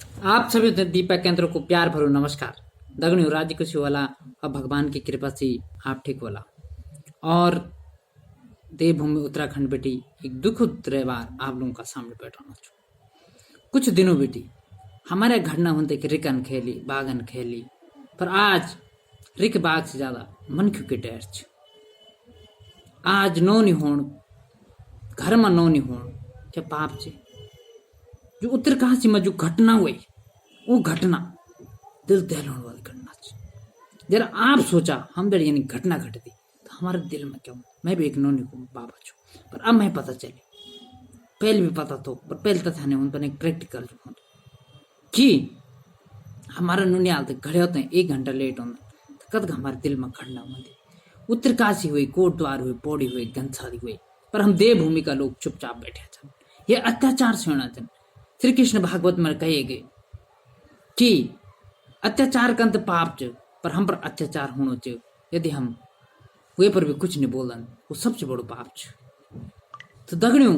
आप सभी दीपक केंद्र को प्यार भरो नमस्कार। दगड़ियों राज्य खुशी वाला और भगवान की कृपा से आप ठीक वाला और देवभूमि उत्तराखंड बेटी एक दुखद रविवार आप लोगों का सामने बैठाना छू। कुछ दिनों बेटी हमारे घटना होते कि रिकन खेली बागन खेली पर आज रिक बाग से ज्यादा मन क्यों के टेर छ। आज नो नहीं होण घर में नो नहीं होण क्या पाप छे। जो उत्तरकाशी में जो घटना हुई वो घटना दिल दहलाने वाली घटना छे। जरा आप सोचा हम यानी घटना घटती तो हमारे दिल में क्यों। मैं भी एक नौनी को बाबा छू पर अब मैं पता चली पहले भी पता तो पर पहले तथा नहीं उन पर एक प्रैक्टिकल कि हमारा नूनियाल तक घड़े होते हैं 1 घंटा लेट होता तो कद हमारे दिल में घटना होती। उत्तरकाशी हुई कोट द्वार हुई पौड़ी हुई घनसारी हुई पर हम देवभूमि का लोग चुपचाप बैठे छन। ये अत्याचार से होना चन। श्री कृष्ण भागवत में कहे गए कि अत्याचार का अंत पाप च पर हम पर अत्याचार होना च यदि हम वे पर भी कुछ नहीं बोलन वो सबसे बड़ो पाप छ। तो दगड़ियों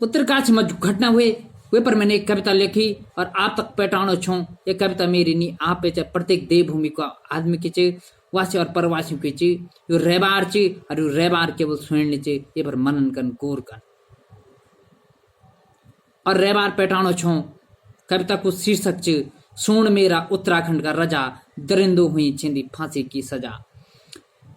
उत्तरकाशी में जो घटना हुए वे पर मैंने एक कविता लिखी और आप तक पैटाणो छो। ये कविता मेरी नहीं आप पे प्रत्येक देवभूमि का आदमी की चे वासी और परवासियों की चे यो रैबार चे और यो रैबार केवल सुनने चे ये पर मनन कन कोर कन और रैबार पैटाणो छो। कविता को शीर्षक च सोण मेरा उत्तराखंड का रजा दरिंदो हुई छिंदी फांसी की सजा।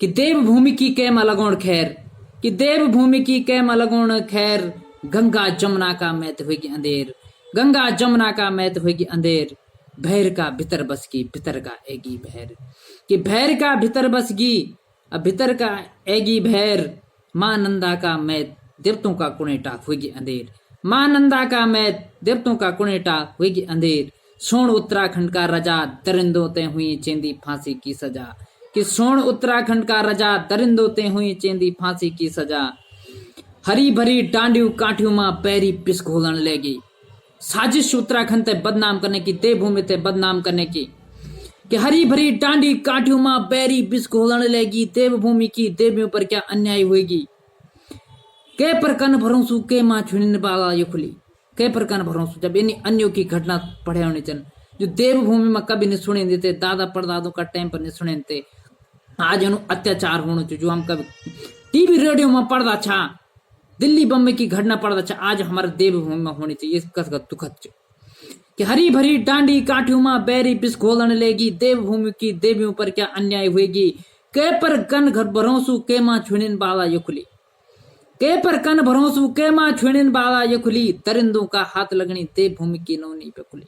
कि देवभूमि की कै लगोण खैर कि देवभूमि की कै लगोण खैर गंगा जमुना का मैत होगी अंधेर गंगा जमुना का मैत होगी अंधेर भैर का भीतर बस की भीतर का एगी भैर कि भैर का भीतर बस गी अब भीतर का एगी भैर मां नंदा का मैत देवतों का कुणेटा होगी अंधेर मां नंदा का मैत देवतों का कुणेटा होगी अंधेर सोण उत्तराखंड का रजा दरिंदों ते हुई चेंदी फांसी की सजा। कि सोण उत्तराखंड का रजा दरिंदों ते हुई चेंदी फांसी की सजा। हरी भरी डांडियों काठियों मां पैरी पिस घोलन लेगी साजिश उत्तराखंड ते बदनाम करने की देवभूमि ते बदनाम करने की। कि हरी भरी डांडी काठियों मां पैरी पिस घोलन लेगी देवभूमि की देवियों पर क्या अन्याय होगी। के पर कन भरोसू के मां छुनिन बाला ये खुली के पर कन भरोसू जब इन अन्यों की घटना पढ़े होने चन जो देवभूमि में कभी नहीं सुने देते दादा परदादों का टाइम पर नहीं सुने देते आज उन अत्याचार होने जो हम कभी टीवी रेडियो में पढ़ता छा दिल्ली बम्बई की घटना पड़ता था आज हमारे देवभूमि में होनी चाहिए कसका दुखद कि हरी भरी डांडी काठियों मां बैरी बिस घोलन लेगी देवभूमि की देवियों पर क्या अन्याय होगी। के पर कन घर भरोसू के मां छुनिन बाला ये खुली के पर कन भरोसू के मां छुनिन बाला ये खुली दरिंदों का हाथ लगनी देवभूमि की नोनी बेकुली।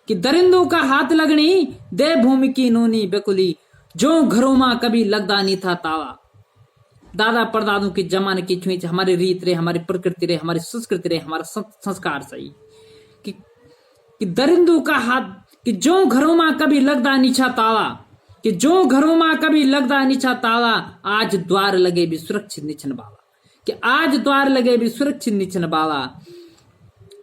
कि दरिंदों का हाथ लगनी देवभूमि की नोनी बेकुली जो घरों मां कभी लगदा नहीं था ताला दादा परदादों के जमाने की छुई हमारी रीत रे हमारी प्रकृति रे हमारी संस्कृति रे हमारा संस्कार सही। कि दरिंदों का हाथ कि जो घरों में कभी लगदा नीचा ताला कि जो घरों में कभी लगदा नीचा ताला आज द्वार लगे भी सुरक्षित निचन बाला। कि आज द्वार लगे भी सुरक्षित निचन बाला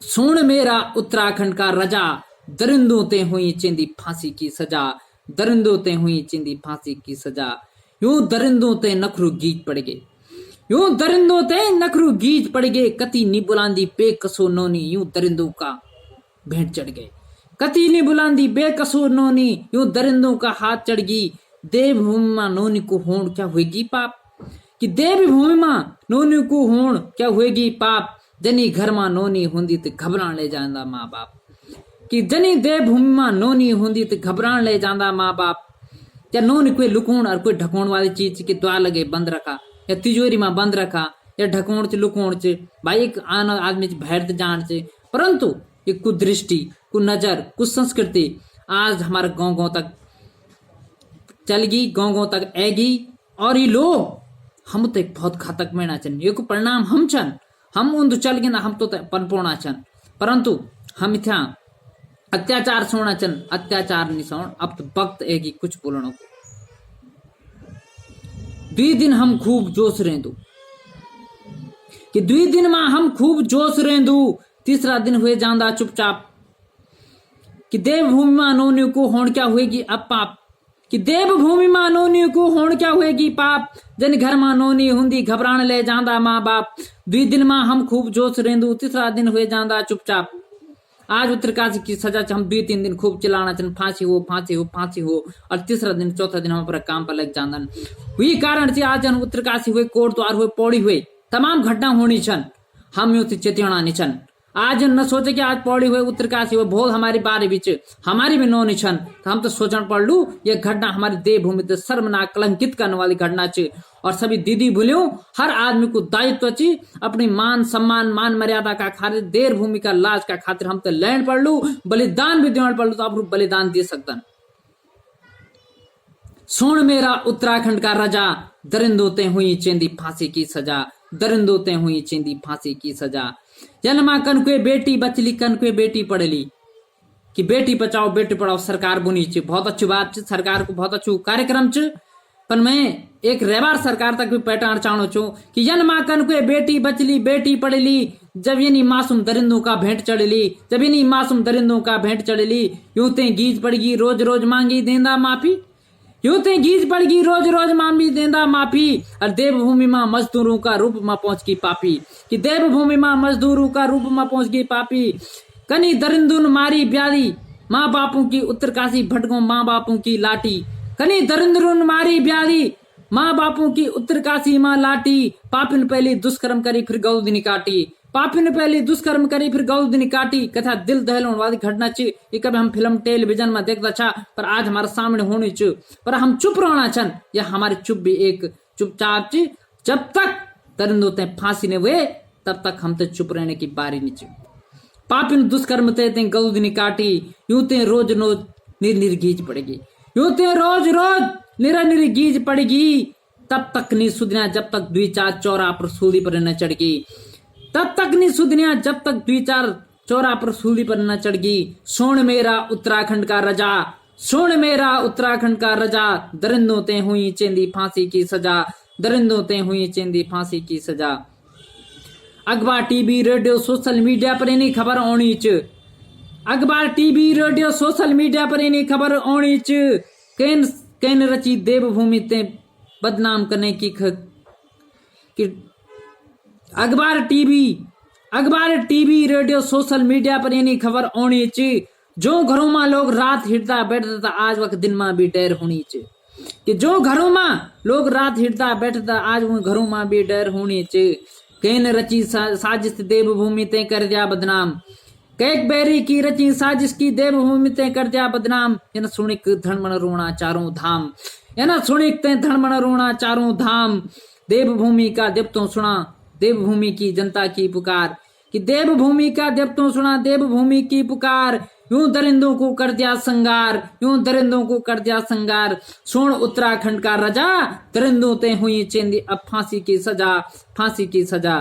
सोण मेरा उत्तराखंड का रजा दरिंदों ते हुई चेंदी फांसी की सजा दरिंदों ते हुई चेंदी फांसी की सजा। यूं दरिंदों ते नखरू गीत पड़ गए यूं दरिंदों ते नखरू गीत पड़ गए कति नी बुलांदी बेकसो नोनी यूं दरिंदों का भेंट चढ़ गए कति नी बुलांदी बेकसो नोनी यूं दरिंदों का हाथ चढ़ गई देवभूमि मां नोनी को होण क्या होगी पाप। कि देवभूमि मां नोनी को होण क्या होगी पाप जनी घर मां नोनी होंदी तो घबराण ले जांदा माँ बाप। कि जनी देवभूमि मां नोनी होंदी तो घबराण ले जांदा माँ बाप। या नोनी कोई लुकोण और कोई ढकोण वाली चीज के द्वार लगे बंद रखा या तिजोरी में बंद रखा या ढकोण च लुकोण च भाई एक आना आदमी भैर जान च परंतु ये कुदृष्टि कु नजर कुछ संस्कृति आज हमारे गांव गांव तक चल गई गांव गांव तक आएगी और ये लोग हम तो एक बहुत घातक में ना चन ये को परिणाम हम चन हम उन चल गए ना हम तो पनपोना चन परंतु हम इतना अत्याचार सोना चन अत्याचार नहीं सोन अब तो वक्त एगी कुछ बोलने को। 2 दिन हम खूब जोश रेंदू कि 2 दिन में हम खूब जोश रेंदू तीसरा दिन हुए जांदा चुपचाप। कि देवभूमि मां नोनी को होण क्या होगी अब पाप। कि देवभूमि मां नोनी को होण क्या होगी पाप जन घर मां नोनी हुंदी घबराण ले जांदा माँ बाप। 2 दिन में हम खूब जोश रेंदू तीसरा दिन हुए जांदा चुपचाप। आज उत्तरकाशी की सजा हम 2-3 दिन खूब चिल्लाना चन फांसी हो फांसी हो फांसी हो, और तीसरा दिन चौथा दिन हम पूरा काम पर लग जान। वही कारण से आज हम उत्तरकाशी हुए, कोट द्वार हुए, पौड़ी हुए, तमाम घटना होनी छन, हम यूं चेतना नहीं छन। आज न सोचे कि आज पौड़ी हुए, उत्तरकाशी हुए, बहुत हमारी बारे बीच हमारी भी नो निछन, तो हम तो सोचना पड़ लू ये घटना हमारी देवभूमि तो शर्मनाक कलंकित करने वाली घटना च। और सभी दीदी भूलियो, हर आदमी को दायित्व ची अपनी मान सम्मान मान मर्यादा का खातिर, देर भूमि का लाज का खातिर हम तो लैंड पड़ लू, बलिदान भी देना पड़ लू, तो आप बलिदान दे सकता। सुन मेरा उत्तराखंड का राजा, दरिंदों ते हुई चेंदी फांसी की सजा, दरिंदों ते हुई चेंदी फांसी की सजा। जन्मा कनकुए बेटी बचली, कनकुए बेटी पढ़ली, कि बेटी बचाओ बेटी पढ़ाओ सरकार बुनी च, बहुत अच्छी बात च, सरकार को बहुत अच्छू कार्यक्रम च। पर मैं एक रेबार सरकार तक भी पैटाण चाहूँ छू कि जन्मा कनकुए बेटी बचली, बेटी पढ़ली, जब ये नहीं मासूम दरिंदों का भेंट चढ़ली, जब ये नहीं मासूम दरिंदों का भेंट चढ़ली, यूं ते गीज पड़गी रोज रोज मांगी देंदा माफी, यूं ते गीज पड़गी रोज रोज मांगी देंदा माफी। और देवभूमि मां मजदूरों का रूप में पहुंच की पापी, कि देवभूमि मां मजदूरों का रूप में पहुंच गई पापी। कनी दरिंदुन मारी ब्याली, माँ बापों की उत्तरकाशी भटको माँ बापों की लाठी, कनी दरिंदुन मारी ब्याली, माँ बापों की उत्तरकाशी माँ लाठी। पापिन पहले दुष्कर्म करी फिर गौदिनी काटी, पापी ने पहले दुष्कर्म करी फिर गौदिनी काटी। कथा दिल दहलाने वाली घटना च, ये कभी हम फिल्म टेलीविजन में देखता छा, पर आज हमारे सामने होनी च, पर हम चुप रहना छन, या हमारी चुप भी एक चुपचाप च। जब तक दरिंदों ते फांसी ने हुए तब तक हम तो चुप रहने की बारी नहीं च। पापी ने दुष्कर्म ते गौदिनी काटी, यूं ते रोज रोज निर्गीज पड़ेगी, यूं ते रोज रोज निर्गीज पड़ेगी। तब तक नहीं सुधना जब तक 2-4 चौरा पर सूली पर न चढ़गी, तब तक नहीं सुधनिया जब तक 2-4 चौरा पर सूली पर न चढ़गी। सुन मेरा उत्तराखंड का राजा, सुन मेरा उत्तराखंड का राजा, दरिंदों ते हुई चेंदी फांसी की सजा, दरिंदों ते हुई चेंदी फांसी की सजा। अखबार टीवी रेडियो सोशल मीडिया पर इन्हीं खबर आनी च, अखबार टीवी रेडियो सोशल मीडिया पर इन्हीं खबर आनी च। कैन रची देवभूमि ते बदनाम करने की अखबार टीवी रेडियो सोशल मीडिया पर इन्हीं खबर आनी च। जो घरों में लोग रात हिटता बैठता आज वक्त दिन में भी डर होनी च, कि जो घरों में लोग रात हिटता बैठता आज वो घरों में भी डर होनी च। कैन रची साजिश देवभूमि ते कर दिया बदनाम, कैक बैरी की रची साजिश की देवभूमि ते कर दिया बदनाम। ये न सुनिक धनमन रोना चारों धाम, ये न सुनिक ते धनमन रोना चारों धाम। देवभूमि का देवतों सुना, देवभूमि की जनता की पुकार, कि देवभूमि का देवतों सुना, देवभूमि की पुकार। यूं दरिंदों को कर दिया संगार, यूं दरिंदों को कर दिया संगार। सुन उत्तराखंड का राजा, दरिंदों ते हुई चेंदी अब फांसी की सजा, फांसी की सजा।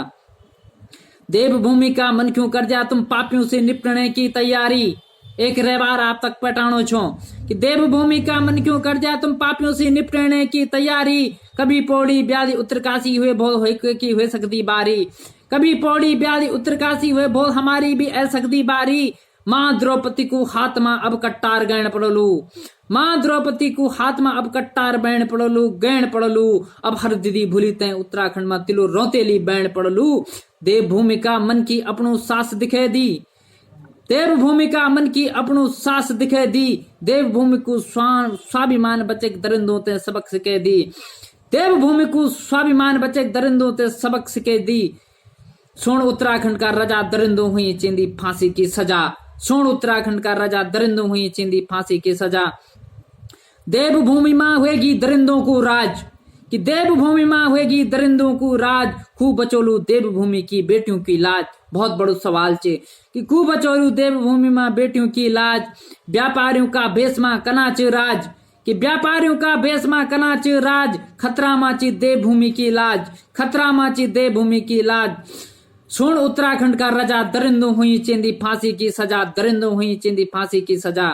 देवभूमि का मन क्यों कर दिया तुम पापियों से निपटने की तैयारी। एक रेबार आप तक पटानो छो कि देवभूमि का मन क्यों कर दिया तुम पापियों से निपटने की तैयारी। कभी पौड़ी ब्याली उत्तरकाशी हुए बहुत की हुए सकती बारी, कभी पौड़ी ब्याली उत्तरकाशी हुए बहुत हमारी भी ऐ सकती बारी। माँ द्रौपदी को हाथ में अब कट्टार गैण पड़लू, माँ द्रौपदी को हाथ में अब कट्टार बैण पड़लू, गैण पड़लू। अब हर दीदी भूली तय उत्तराखंड में तिलो रोतेली बैण पड़लू। देवभूमि का मन की अपनों सास दिखे दी, देवभूमि का मन की अपनों सास दिखे दी। देवभूमि को स्वाभिमान बचे दरिंदों ते सबक सिखे दी, देवभूमि को स्वाभिमान बचे दरिंदों ते सबक सिखे दी। सुन उत्तराखंड का राजा, दरिंदों हुई चेंदी फांसी की सजा। सुन उत्तराखंड का राजा, दरिंदों हुई चेंदी फांसी की सजा। देवभूमि मां होगी दरिंदों को राज, कि देवभूमि मां होगी दरिंदों को राज। खूब बचोलू देवभूमि की बेटियों की लाज। बहुत बड़ो सवाल छे कि खूब बचोलू देवभूमि मां बेटियों की लाज। व्यापारियों का भेष मां कनाच राज, कि व्यापारियों का भेष मां कनाच राज। खतरा माची देवभूमि की लाज, खतरा माची देवभूमि की लाज। सुन उत्तराखंड का राजा, दरिंदों हुई चेंदी फांसी की सजा, दरिंदों हुई चेंदी फांसी की सजा।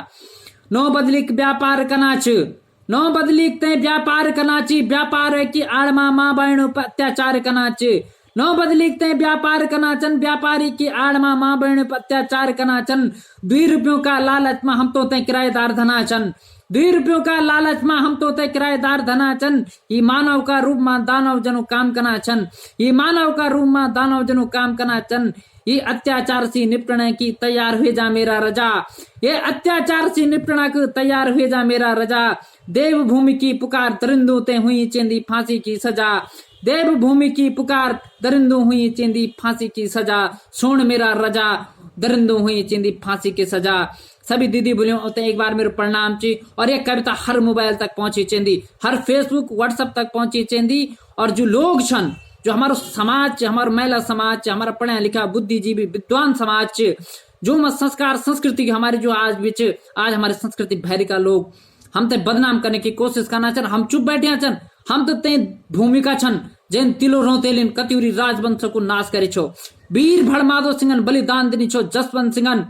नो बदलिक व्यापार कनाच, नो बदलिक ते व्यापार कनाची। व्यापार की आड़मा माँ बहनों पर अत्याचार कनाच। नो बदलिक ते व्यापार कनाचन, व्यापारी की आड़मा माँ बहनों पर अत्याचार कनाचन। 2 रुपयों का लालच में हम तो ते किराएदार धनाचन, 2 रुपयों का लालच में हम तो ते किराएदार धनाचन। ये मानव का रूप में दानव जनो काम कनाचन, ये मानव का रूप में दानव जनो काम कनाचन। ये अत्याचार से निपटने की तैयार हुए जा मेरा रजा, ये अत्याचार से निपटने की तैयार हुए जा मेरा रजा, देवभूमि की पुकार दरिंदों ते हुई चेंदी फांसी की सजा, देवभूमि की पुकार दरिंदों हुई चेंदी फांसी की सजा, सुन मेरा रजा दरिंदों हुई चेंदी फांसी की सजा। सभी दीदी बोलियो तो एक बार मेरे प्रणाम ची। और ये कविता हर मोबाइल तक पहुंची चेंदी, हर फेसबुक व्हाट्सएप तक पहुंची चेंदी। और जो लोग छन, जो हमारो समाज, हमारो महिला समाज, हमारा पढ़ा लिखा बुद्धिजीवी विद्वान समाज, जो मत संस्कार संस्कृति हमारी जो आज बीच आज हमारी संस्कृति भैरी का लोग हम ते बदनाम करने की कोशिश करना चन, हम चुप बैठे चन। हम तो ते भूमिका छन जैन तिलो रोतेलिन कतिउरी राजवंश को नाश करे छो, वीर भड़माधो सिंहन बलिदान दिनी छो, जसवंत सिंहन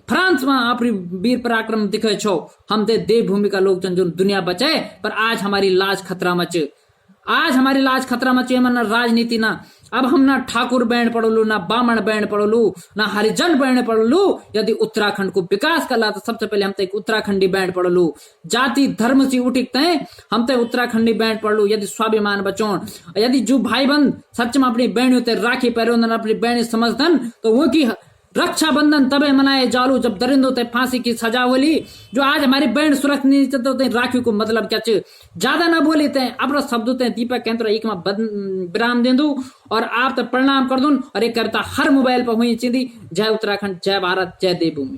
फ्रांस में अपनी वीर पराक्रम दिखे छो। हम ते देवभूमि का लोग जो दुनिया बचाए, पर आज हमारी लाज खतरा मच, आज हमारी लाज खतरा मचे। मन राजनीति ना, अब हम ना ठाकुर बैंड पढ़ोलू, ना बामण बैंड पढ़ोलू, ना हरिजन बैंड पढ़ोलू। यदि उत्तराखंड को विकास करला तो सबसे पहले हम ते एक उत्तराखंडी बैंड पढ़ोलू। जाति धर्म से उठिकते हैं हम ते उत्तराखंडी बैंड पढ़लू। यदि स्वाभिमान बचोन, यदि जो भाई बंद सच में अपनी बहनियों ते राखी पैरों अपनी बहनी समझदन, तो वो की रक्षाबंधन तबे मनाए जालू जब दरिंदों ते फांसी की सजा होली। जो आज हमारी बैंड सुरक्षित होते राखी को मतलब क्या चे, ज्यादा ना बोले थे अपना शब्दों ते दीपक केंद्र एक में विराम दे दूं और आप तो प्रणाम कर दूं। और एक कविता हर मोबाइल पर हुई चींदी। जय उत्तराखंड, जय भारत, जय देवभूमि।